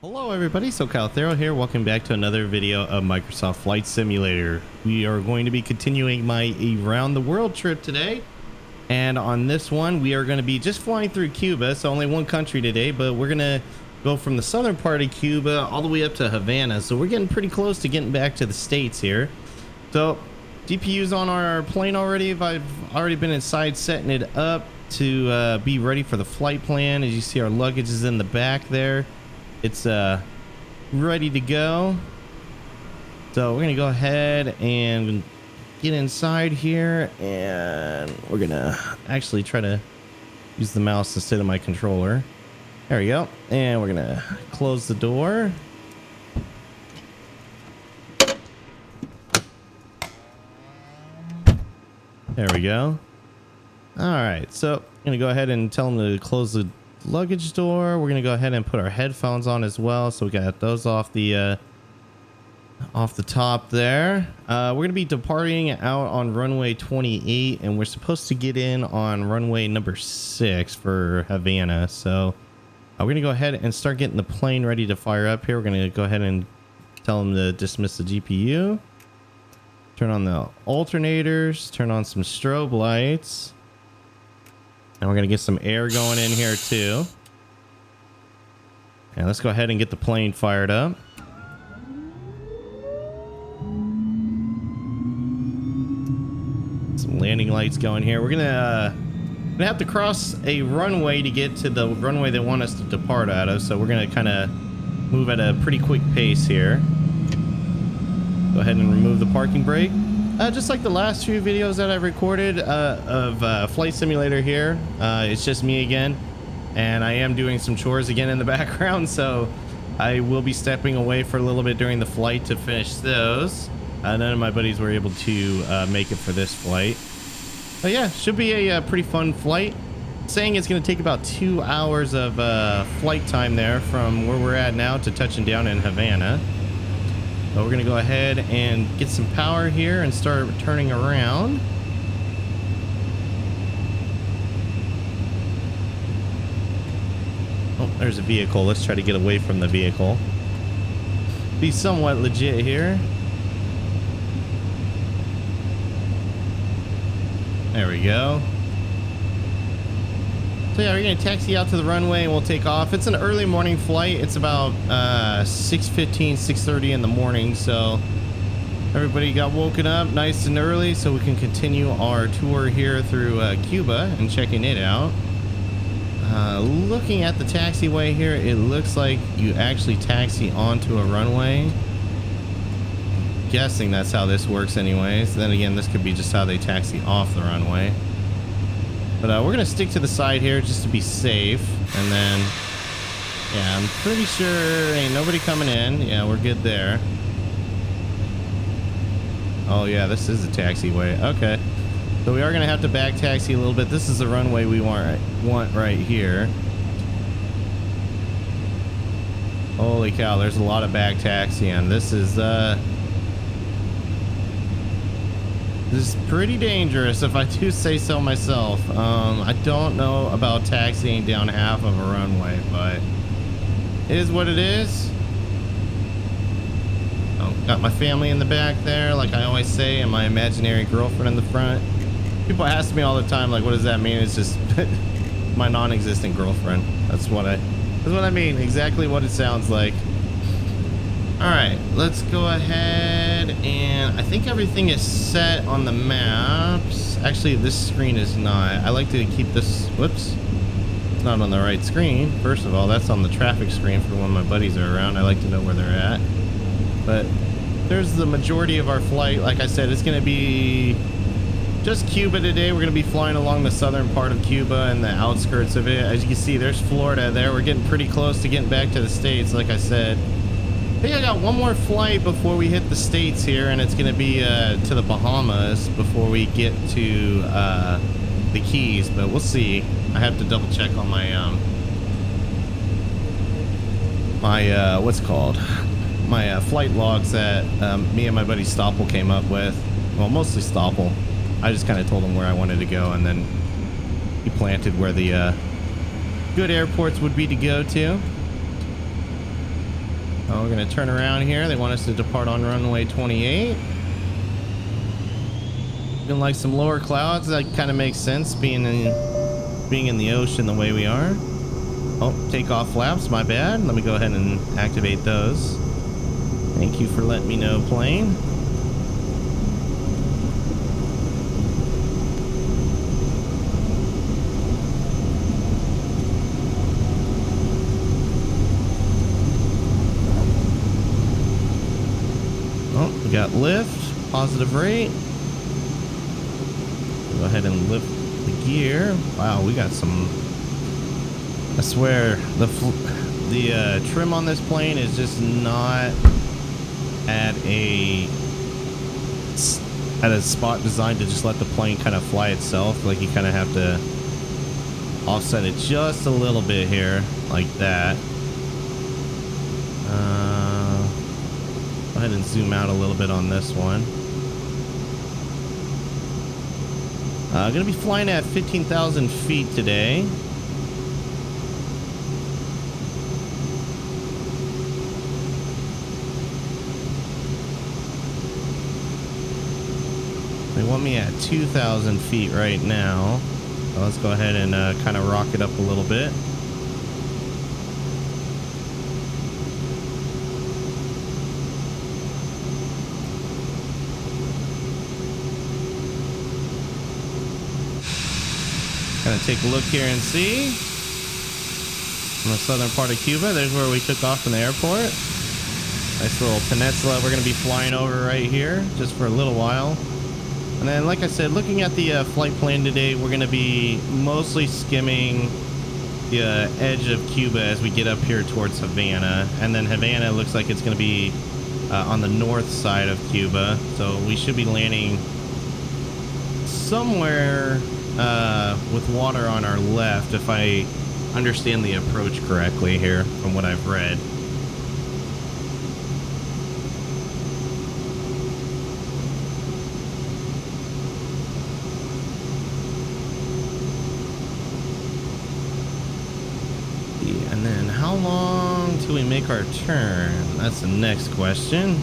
Hello everybody, socalthero here. Welcome back to another video of Microsoft Flight Simulator. We are going to be continuing my around the world trip today. And on this one, we are going to be just flying through Cuba. So only one country today, but we're going to go from the southern part of Cuba all the way up to Havana. So we're getting pretty close to getting back to the States here. So GPU's on our plane already. I've already been inside setting it up to be ready for the flight plan. As you see, our luggage is in the back there. It's ready to go. So we're gonna go ahead and get inside here, and we're gonna actually try to use the mouse instead of my controller. There we go. And we're gonna close the door. There we go. All right, so I'm gonna go ahead and tell them to close the luggage door. We're gonna go ahead and put our headphones on as well, so we got those off the top there. We're gonna be departing out on runway 28, and we're supposed to get in on runway number 6 for Havana. So we're gonna go ahead and start getting the plane ready to fire up here. We're gonna go ahead and tell them to dismiss the GPU, turn on the alternators, turn on some strobe lights. And we're going to get some air going in here too. And let's go ahead and get the plane fired up. Some landing lights going here. We're gonna have to cross a runway to get to the runway they want us to depart out of. So we're going to kind of move at a pretty quick pace here. Go ahead and remove the parking brake. Just like the last few videos that I've recorded of Flight Simulator here, it's just me again, and I am doing some chores again in the background, so I will be stepping away for a little bit during the flight to finish those. None of my buddies were able to make it for this flight. But yeah, should be a pretty fun flight. Saying it's going to take about 2 hours of flight time there from where we're at now to touching down in Havana. So we're going to go ahead and get some power here and start turning around. Oh, there's a vehicle. Let's try to get away from the vehicle. Be somewhat legit here. There we go. So yeah, we're going to taxi out to the runway and we'll take off. It's an early morning flight. It's about 6:15, 6:30 in the morning. So everybody got woken up nice and early so we can continue our tour here through Cuba and checking it out. Looking at the taxiway here, it looks like you actually taxi onto a runway. Guessing that's how this works anyways. Then again, this could be just how they taxi off the runway. But we're going to stick to the side here just to be safe. And then, yeah, I'm pretty sure ain't nobody coming in. Yeah, we're good there. Oh, yeah, this is a taxiway. Okay. So we are going to have to back taxi a little bit. This is the runway we want right here. Holy cow, there's a lot of back taxiing. This is pretty dangerous, if I do say so myself. I don't know about taxiing down half of a runway, but it is what it is. Oh, got my family in the back there, like I always say, and my imaginary girlfriend in the front. People ask me all the time, like, what does that mean? It's just my non-existent girlfriend. That's what I mean. Exactly what it sounds like. All right, let's go ahead, and I think everything is set on the maps. Actually, this screen is not. I like to keep this, whoops, it's not on the right screen. First of all, that's on the traffic screen for when my buddies are around. I like to know where they're at. But there's the majority of our flight. Like I said, it's going to be just Cuba today. We're going to be flying along the southern part of Cuba and the outskirts of it. As you can see, there's Florida there. We're getting pretty close to getting back to the States, like I said. I think I got one more flight before we hit the States here, and it's going to be to the Bahamas before we get to the Keys, but we'll see. I have to double check on my what's it called, my flight logs that me and my buddy Stoppel came up with. Well, mostly Stoppel. I just kind of told him where I wanted to go, and then he planted where the good airports would be to go to. Oh, we're gonna turn around here. They want us to depart on runway 28. Looking like some lower clouds. That kind of makes sense being in the ocean the way we are. Oh, takeoff flaps, my bad. Let me go ahead and activate those. Thank you for letting me know, plane. Oh, we got lift, positive rate. Go ahead and lift the gear. Wow, we got some. I swear, the trim on this plane is just not at a spot designed to just let the plane kind of fly itself. Like you kind of have to offset it just a little bit here, like that. Go ahead and zoom out a little bit on this one. Gonna be flying at 15,000 feet today. They want me at 2,000 feet right now. So let's go ahead and kind of rock it up a little bit. Gonna take a look here and see. On the southern part of Cuba, there's where we took off from the airport. Nice little peninsula we're gonna be flying over right here just for a little while. And then, like I said, looking at the flight plan today, we're gonna be mostly skimming the edge of Cuba as we get up here towards Havana. And then Havana looks like it's gonna be on the north side of Cuba. So we should be landing somewhere with water on our left, if I understand the approach correctly here from what I've read. Yeah, and then how long till we make our turn? That's the next question.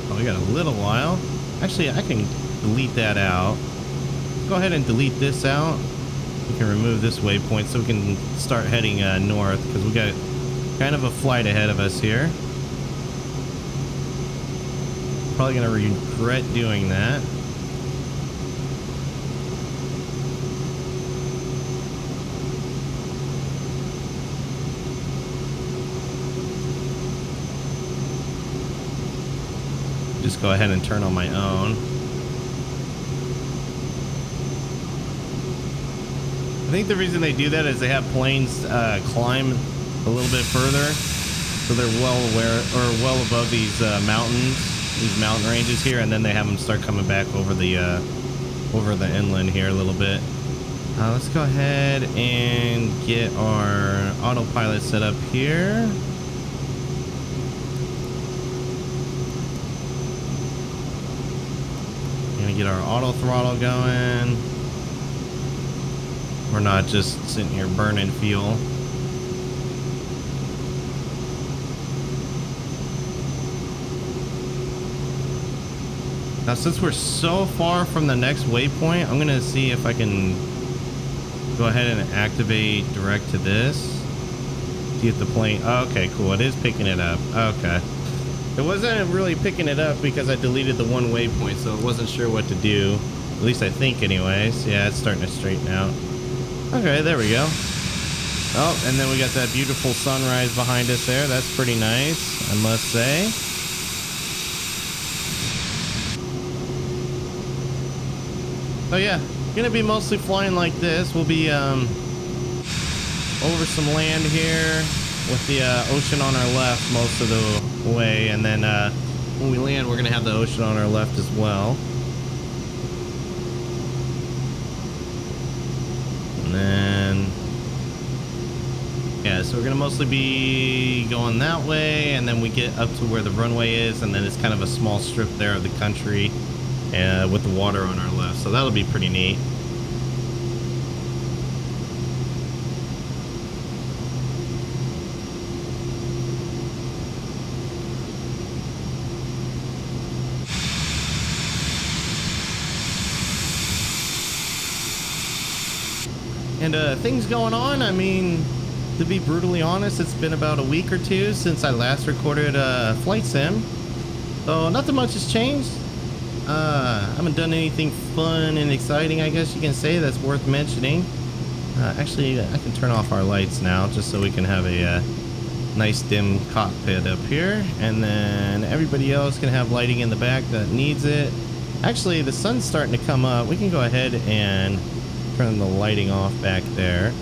Oh, we got a little while. Actually, I can delete that out. Go ahead and delete this out. We can remove this waypoint so we can start heading north, because we got kind of a flight ahead of us here. Probably gonna regret doing that. Just go ahead and turn on my own. I think the reason they do that is they have planes climb a little bit further, so they're well above these mountains, these mountain ranges here, and then they have them start coming back over the inland here a little bit. Let's go ahead and get our autopilot set up here. Gonna get our auto throttle going. We're not just sitting here burning fuel. Now, since we're so far from the next waypoint, I'm gonna see if I can go ahead and activate direct to this. See if the plane, okay, cool, it is picking it up. Okay. It wasn't really picking it up because I deleted the one waypoint, so it wasn't sure what to do. At least I think anyways. Yeah, it's starting to straighten out. Okay, there we go. Oh, and then we got that beautiful sunrise behind us there. That's pretty nice, I must say. So yeah, gonna be mostly flying like this. We'll be over some land here with the ocean on our left most of the way, and then when we land, we're gonna have the ocean on our left as well. And then, yeah, so we're gonna mostly be going that way, and then we get up to where the runway is, and then it's kind of a small strip there of the country with the water on our left. So that'll be pretty neat. And things going on, I mean, to be brutally honest, it's been about a week or two since I last recorded a flight sim. So nothing much has changed. I haven't done anything fun and exciting, I guess you can say, that's worth mentioning. Actually, I can turn off our lights now just so we can have a nice dim cockpit up here. And then everybody else can have lighting in the back that needs it. Actually, the sun's starting to come up. We can go ahead and turn the lighting off back there.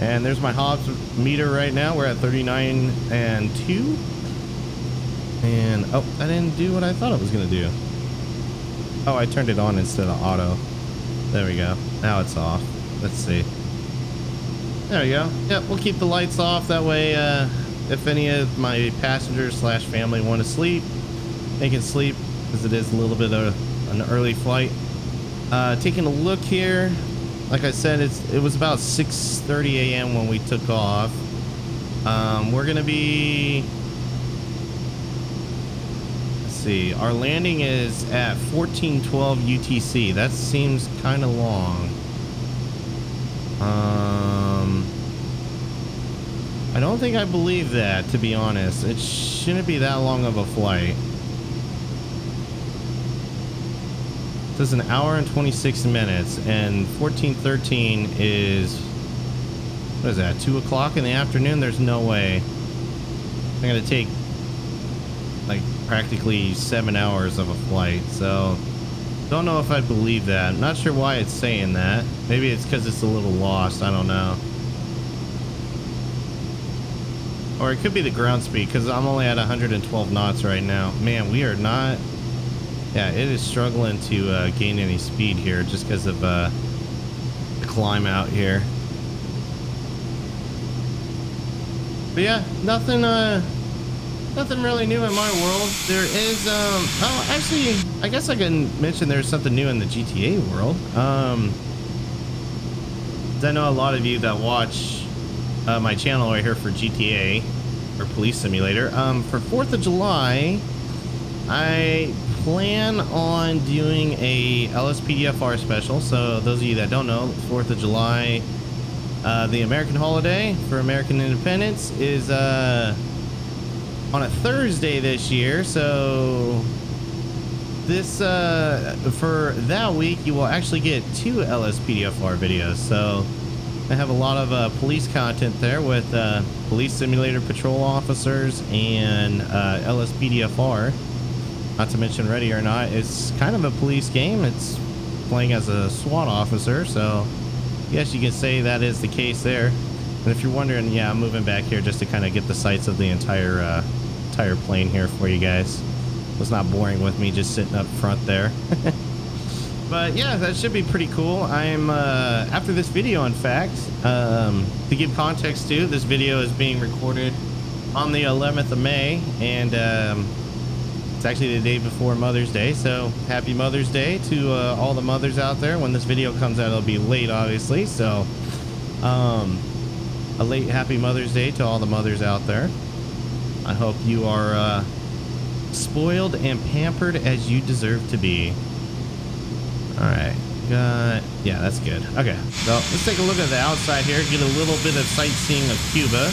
And there's my hops meter right now. We're at 39 and 2. And oh, I didn't do what I thought it was gonna do. Oh, I turned it on instead of auto. There we go. Now it's off. Let's see. There we go. Yep, we'll keep the lights off. That way, if any of my passengers slash family want to sleep, they can sleep, because it is a little bit of an early flight. Taking a look here, like I said, it was about 6:30 a.m. when we took off. We're gonna be, let's see, our landing is at 14:12 UTC. That seems kind of long. I don't think I believe that, to be honest. It shouldn't be that long of a flight. It says an hour and 26 minutes, and 14:13 is, what is that, 2 o'clock in the afternoon? There's no way. I'm gonna take like practically 7 hours of a flight, so don't know if I believe that. I'm not sure why it's saying that. Maybe it's because it's a little lost. I don't know. Or it could be the ground speed, because I'm only at 112 knots right now. Man, we are not... Yeah, it is struggling to gain any speed here just because of the climb out here. But yeah, nothing really new in my world. There is, oh, actually, I guess I can mention there's something new in the GTA world. I know a lot of you that watch my channel right here for GTA or Police Simulator. For 4th of July, I plan on doing a LSPDFR special. So those of you that don't know, 4th of July, the American holiday for American independence, is on a Thursday this year. So this for that week you will actually get 2 LSPDFR videos. So I have a lot of police content there with Police Simulator patrol officers and LSPDFR. Not to mention Ready or Not. It's kind of a police game. It's playing as a SWAT officer, so yes, you can say that is the case there. And if you're wondering, yeah, I'm moving back here just to kind of get the sights of the entire plane here for you guys. It was not boring with me just sitting up front there. But yeah, that should be pretty cool. I'm after this video, in fact, to give context to, this video is being recorded on the 11th of May, and it's actually the day before Mother's Day. So happy Mother's Day to all the mothers out there. When this video comes out, it'll be late, obviously. So a late happy Mother's Day to all the mothers out there. I hope you are spoiled and pampered as you deserve to be. All right, yeah, that's good. Okay, so let's take a look at the outside here, get a little bit of sightseeing of Cuba.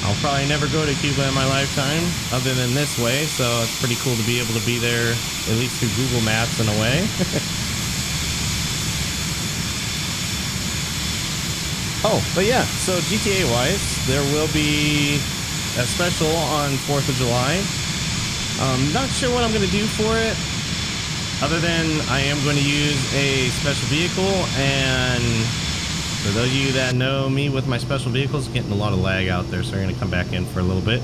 I'll probably never go to Cuba in my lifetime other than this way, so it's pretty cool to be able to be there, at least through Google Maps in a way. Oh, but yeah, so GTA wise, there will be a special on 4th of July. Not sure what I'm going to do for it, other than I am going to use a special vehicle. And for those of you that know me with my special vehicles, getting a lot of lag out there, so we're going to come back in for a little bit.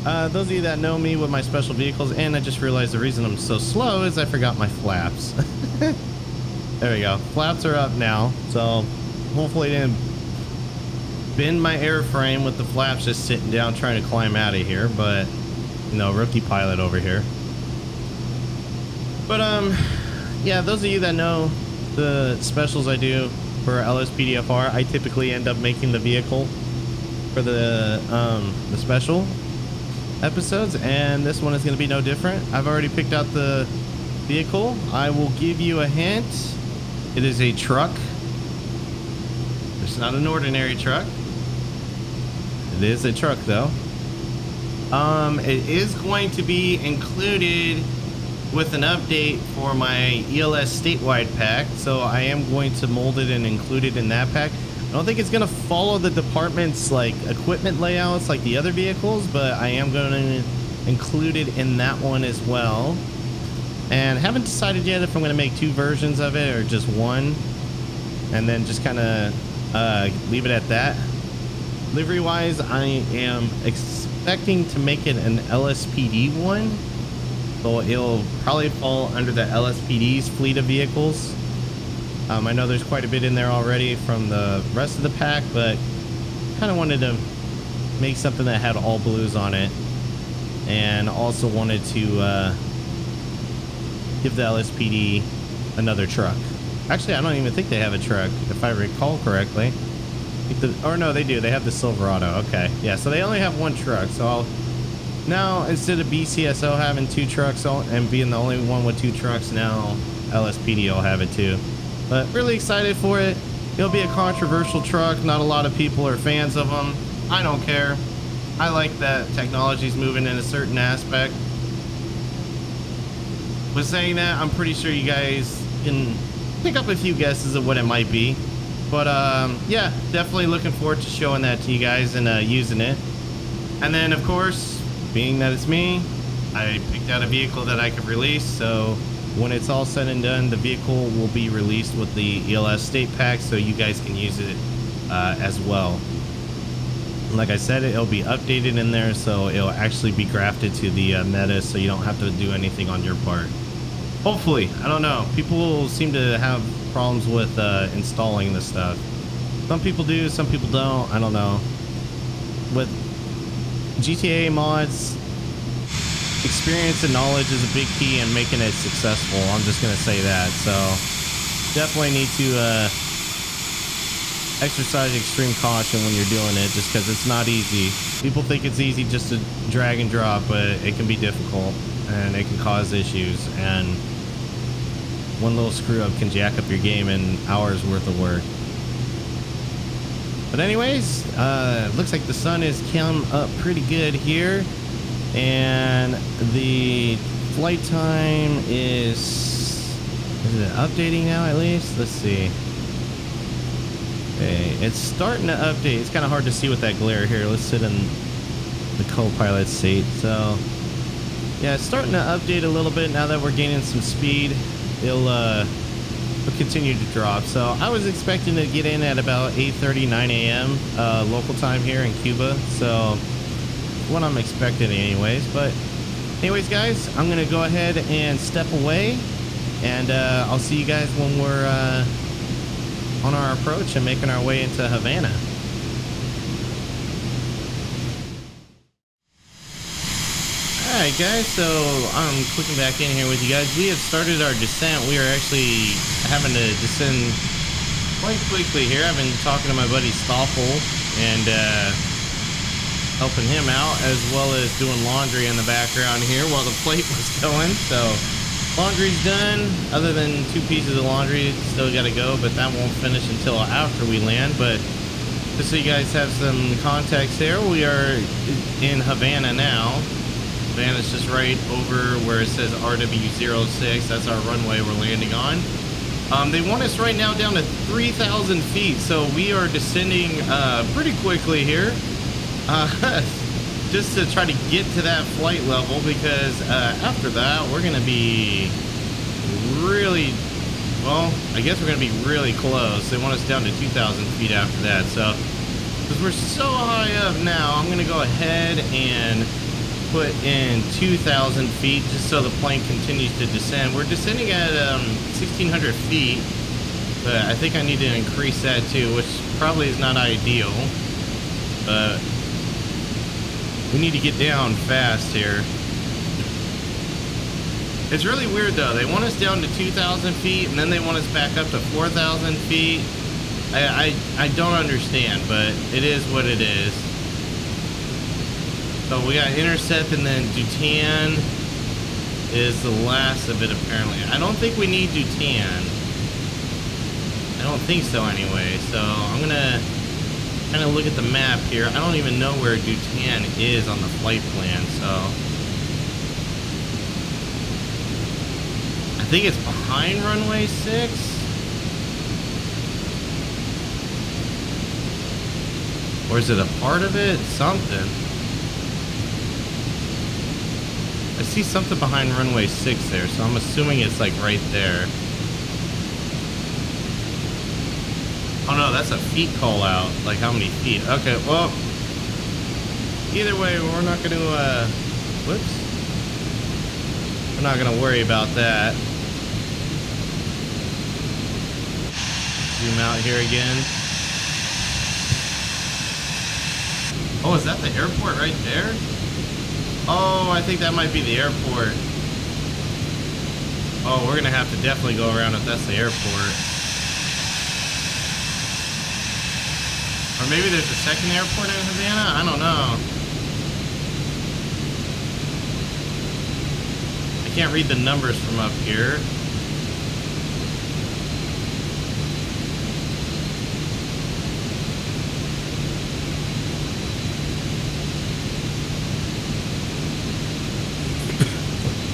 Those of you that know me with my special vehicles, and I just realized the reason I'm so slow is I forgot my flaps. There we go. Flaps are up now, so hopefully I didn't bend my airframe with the flaps just sitting down trying to climb out of here. But, you know, rookie pilot over here. But yeah, those of you that know the specials I do for LSPDFR, I typically end up making the vehicle for the special episodes, and this one is going to be no different. I've already picked out the vehicle. I will give you a hint It is a truck. It's not an ordinary truck. It is a truck though. It is going to be included with an update for my ELS statewide pack, so I am going to mold it and include it in that pack. I don't think it's going to follow the department's like equipment layouts like the other vehicles, but I am going to include it in that one as well. And haven't decided yet if I'm going to make 2 versions of it or just one, and then just kind of leave it at that. Livery wise, I am expecting to make it an LSPD one, so it'll probably fall under the LSPD's fleet of vehicles. I know there's quite a bit in there already from the rest of the pack, but kind of wanted to make something that had all blues on it, and also wanted to give the LSPD another truck. Actually, I don't even think they have a truck, if I recall correctly. Or no, they do. They have the Silverado. Okay, yeah, so they only have 1 truck. So I'll now, instead of BCSO having 2 trucks and being the only one with 2 trucks, now LSPD will have it too. But really excited for it. It'll be a controversial truck. Not a lot of people are fans of them. I don't care. I like that technology's moving in a certain aspect. With saying that, I'm pretty sure you guys can pick up a few guesses of what it might be. But yeah, definitely looking forward to showing that to you guys and using it. And then, of course, being that it's me, I picked out a vehicle that I could release. So when it's all said and done, the vehicle will be released with the ELS state pack, so you guys can use it as well. Like I said, it'll be updated in there, so it'll actually be grafted to the meta, so you don't have to do anything on your part. Hopefully. I don't know. People seem to have problems with installing this stuff. Some people do, some people don't. I don't know. With GTA mods, experience and knowledge is a big key in making it successful. I'm just gonna say that. So definitely need to exercise extreme caution when you're doing it, just because it's not easy. People think it's easy just to drag and drop, but it can be difficult and it can cause issues, and one little screw up can jack up your game in hours worth of work. But anyways, looks like the sun has come up pretty good here, and the flight time is it updating now at least? Let's see. Okay, it's starting to update. It's kind of hard to see with that glare here. Let's sit in the co-pilot seat. So yeah, it's starting to update a little bit now that we're gaining some speed. It'll continue to drop. So I was expecting to get in at about 8:30, 9 a.m. Local time here in Cuba. So what I'm expecting anyways. But anyways, guys, I'm gonna go ahead and step away, and I'll see you guys when we're on our approach and making our way into Havana. Alright guys, so I'm clicking back in here with you guys. We have started our descent. We are actually having to descend quite quickly here. I've been talking to my buddy Stoffel and helping him out, as well as doing laundry in the background here while the plate was going. So laundry's done, other than 2 pieces of laundry still got to go, but that won't finish until after we land. But just so you guys have some context there, we are in Havana now. Havana's just right over where it says RW06. That's our runway we're landing on. They want us right now down to 3,000 feet, so we are descending pretty quickly here. Just to try to get to that flight level, because after that we're gonna be really, well, I guess we're gonna be really close. They want us down to 2,000 feet after that. So because we're so high up now, I'm gonna go ahead and put in 2,000 feet just so the plane continues to descend. We're descending at 1,600 feet, but I think I need to increase that too, which probably is not ideal, but we need to get down fast here. It's really weird though. They want us down to 2,000 feet and then they want us back up to 4,000 feet. I don't understand, but it is what it is. So we got intercept, and then Dutan is the last of it apparently. I don't think we need Dutan. don't think so anyway. So I'm gonna kind of look at the map here. I don't even know where Dutan is on the flight plan, so I think it's behind runway 6. Or is it a part of it? Something. I see something behind runway 6 there, so I'm assuming it's like right there. Oh no, that's a feet call out. Like how many feet? Okay, well, either way, we're not going to, whoops. We're not going to worry about that. Zoom out here again. Oh, is that the airport right there? Oh, I think that might be the airport. Oh, we're going to have to definitely go around if that's the airport. Or maybe there's a second airport in Havana? I don't know. I can't read the numbers from up here.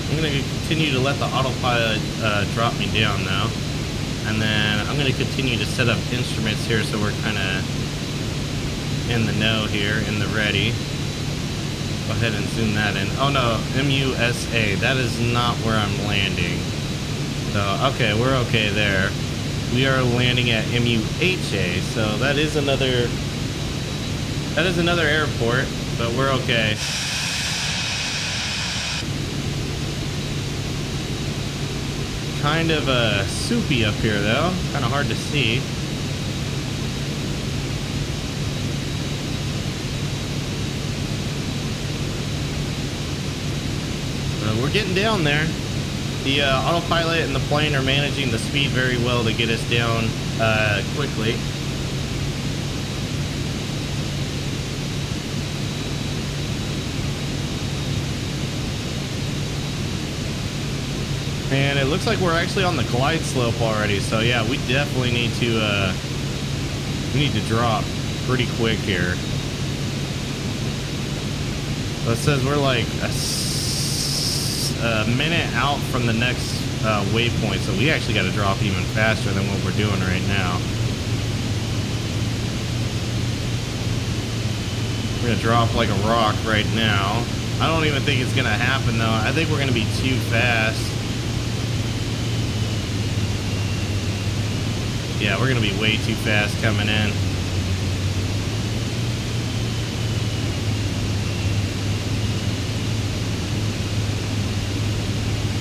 I'm going to continue to let the autopilot drop me down now. And then I'm going to continue to set up instruments here so we're kind of in the know here, in the ready. Go ahead and zoom that in. Oh no, MUSA. That is not where I'm landing. So, okay, we're okay there. We are landing at MUHA, so that is another airport, but we're okay. Kind of soupy up here though, kind of hard to see. We're getting down there. The autopilot and the plane are managing the speed very well to get us down quickly. And it looks like we're actually on the glide slope already. So yeah, we definitely need to drop pretty quick here. So it says we're like a minute out from the next waypoint, so we actually got to drop even faster than what we're doing right now. We're gonna drop like a rock right now. I don't even think it's gonna happen though. I think we're gonna be too fast. Yeah, we're gonna be way too fast coming in.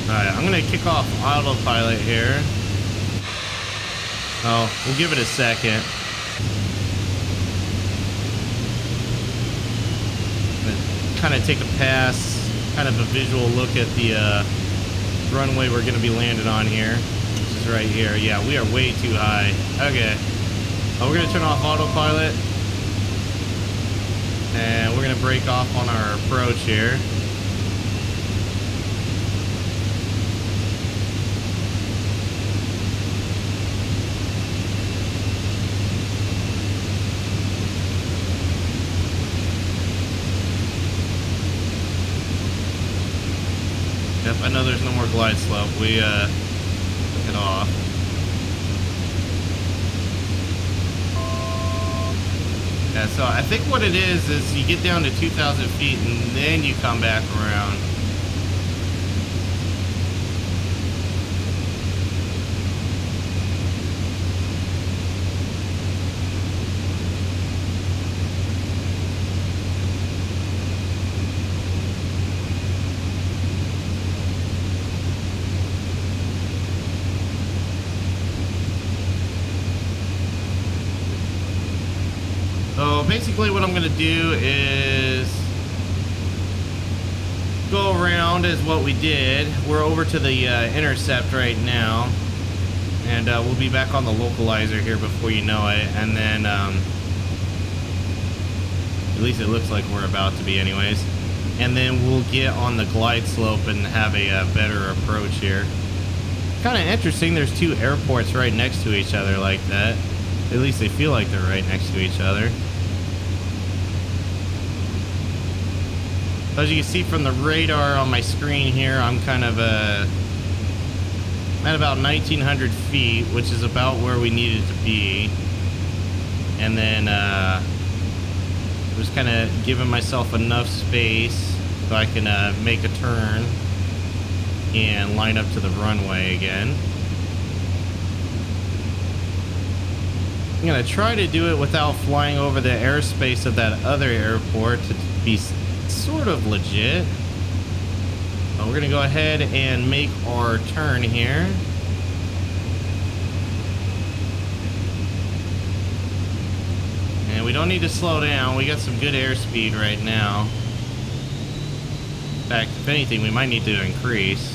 Alright, I'm gonna kick off autopilot here. Oh, we'll give it a second. Kind of take a pass, kind of a visual look at the runway we're gonna be landing on here, which is right here. Yeah, we are way too high. Okay. Oh, we're gonna turn off autopilot. And we're gonna break off on our approach here. Yep, I know there's no more glide slope. We took it off. Yeah, so I think what it is you get down to 2,000 feet and then you come back around. So basically what I'm going to do is go around as what we did. We're over to the intercept right now. And we'll be back on the localizer here before you know it. And then, at least it looks like we're about to be anyways. And then we'll get on the glide slope and have a better approach here. kind of interesting. There's two airports right next to each other like that. At least they feel like they're right next to each other. As you can see from the radar on my screen here, I'm kind of at about 1,900 feet, which is about where we needed to be. And then just kind of giving myself enough space so I can make a turn and line up to the runway again. I'm gonna try to do it without flying over the airspace of that other airport to be sort of legit. But we're gonna go ahead and make our turn here. And we don't need to slow down. We got some good airspeed right now. In fact, if anything, we might need to increase.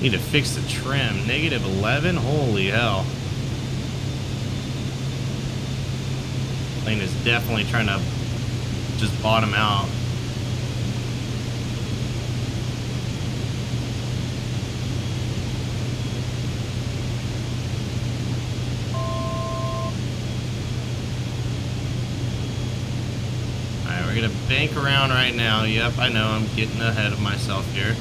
Need to fix the trim. -11? Holy hell. Plane is definitely trying to just bottom out. Alright, we're gonna bank around right now. Yep, I know I'm getting ahead of myself here.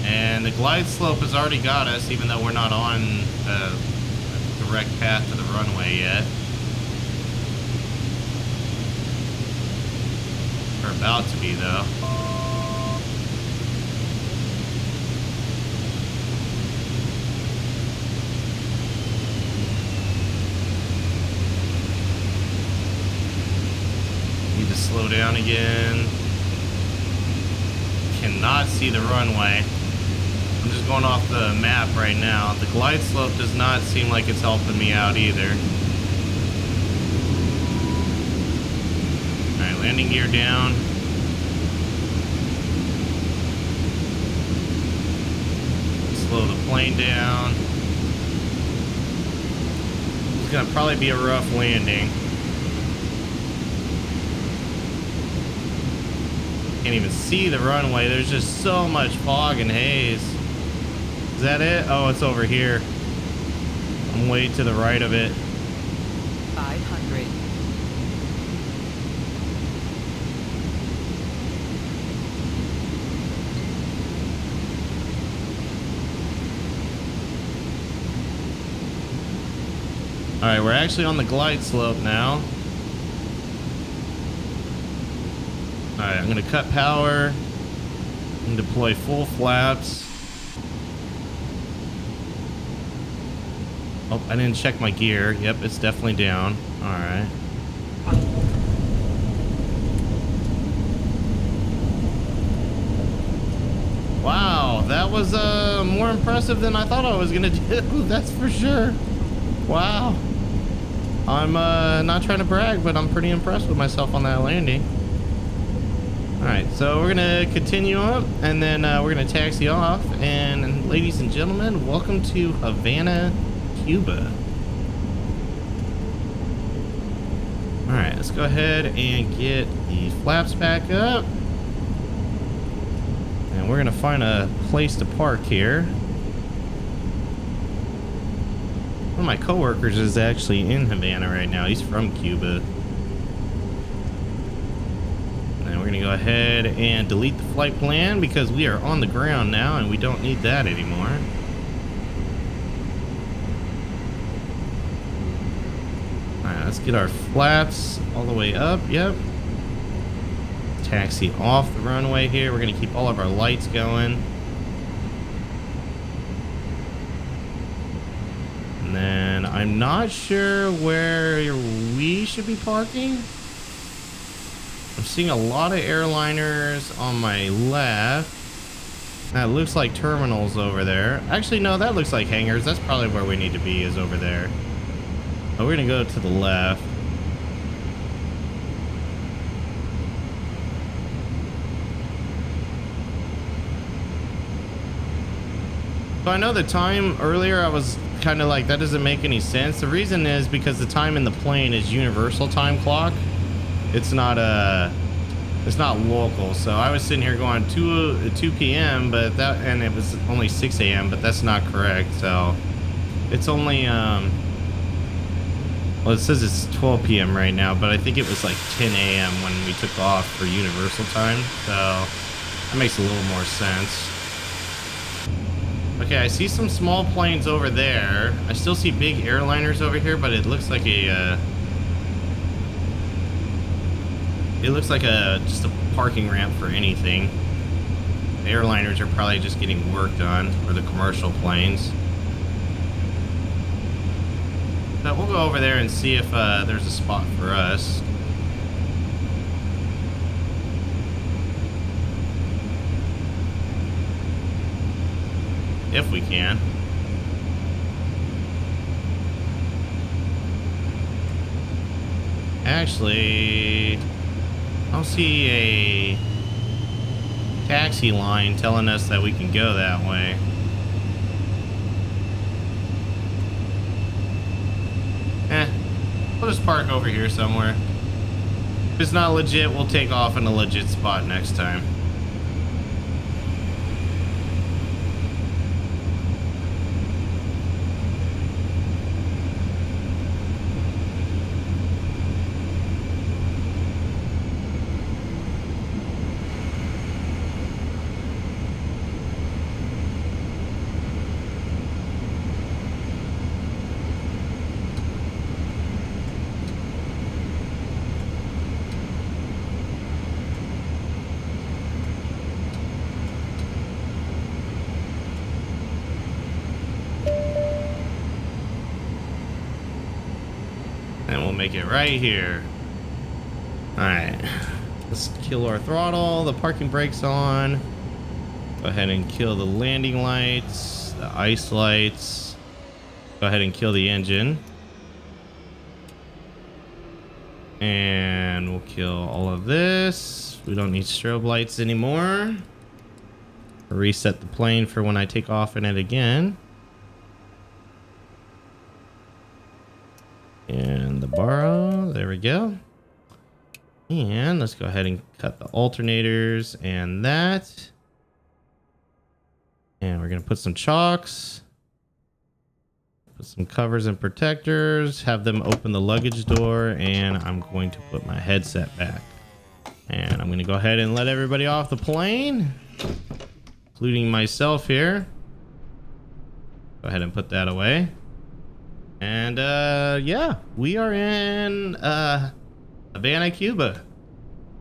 And the glide slope has already got us, even though we're not on a direct path to the runway yet. We're about to be, though. Need to slow down again. Cannot see the runway. I'm just going off the map right now. The glide slope does not seem like it's helping me out either. Alright, landing gear down. Slow the plane down. It's gonna probably be a rough landing. Can't even see the runway. There's just so much fog and haze. Is that it? Oh, it's over here. I'm way to the right of it. 500. All right, we're actually on the glide slope now. All right, I'm gonna cut power and deploy full flaps. Oh, I didn't check my gear. Yep, it's definitely down. All right. Wow, that was more impressive than I thought I was gonna do. That's for sure. Wow. I'm not trying to brag, but I'm pretty impressed with myself on that landing. All right, so we're gonna continue up, and then we're gonna taxi off. And ladies and gentlemen, welcome to Havana, Cuba. All right, let's go ahead and get the flaps back up, and we're gonna find a place to park here. One of my coworkers is actually in Havana right now. He's from Cuba. And we're gonna go ahead and delete the flight plan because we are on the ground now and we don't need that anymore. Let's get our flaps all the way up. Yep. Taxi off the runway here. We're going to keep all of our lights going. And then I'm not sure where we should be parking. I'm seeing a lot of airliners on my left. That looks like terminals over there. Actually, no, that looks like hangars. That's probably where we need to be, is over there. Oh, we're gonna go to the left. So I know the time earlier I was kind of like, that doesn't make any sense. The reason is because the time in the plane is universal time clock. It's not local. So I was sitting here going 2 p.m. but that, and it was only 6 a.m. but that's not correct. So it's only well, it says it's 12 p.m. right now, but I think it was like 10 a.m. when we took off for universal time. So that makes a little more sense. Okay, I see some small planes over there. I still see big airliners over here, but it looks like a just a parking ramp for anything. The airliners are probably just getting worked on, or the commercial planes. But we'll go over there and see if there's a spot for us. If we can. Actually, I don't see a taxi line telling us that we can go that way. We'll just park over here somewhere. If it's not legit, we'll take off in a legit spot next time. And we'll make it right here. Alright. Let's kill our throttle. The parking brake's on. Go ahead and kill the landing lights. The ice lights. Go ahead and kill the engine. And we'll kill all of this. We don't need strobe lights anymore. Reset the plane for when I take off in it again. And the borrow, there we go. And let's go ahead and cut the alternators and that. And we're gonna put some chocks, put some covers and protectors, have them open the luggage door, and I'm going to put my headset back. And I'm gonna go ahead and let everybody off the plane, including myself here. Go ahead and put that away. And yeah, we are in Havana, Cuba.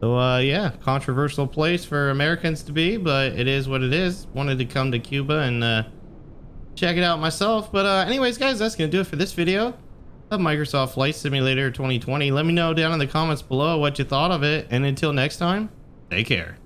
So yeah, controversial place for Americans to be, but it is what it is. Wanted to come to Cuba and check it out myself. But anyways, guys, that's gonna do it for this video of Microsoft Flight Simulator 2020. Let me know down in the comments below what you thought of it, and until next time, take care.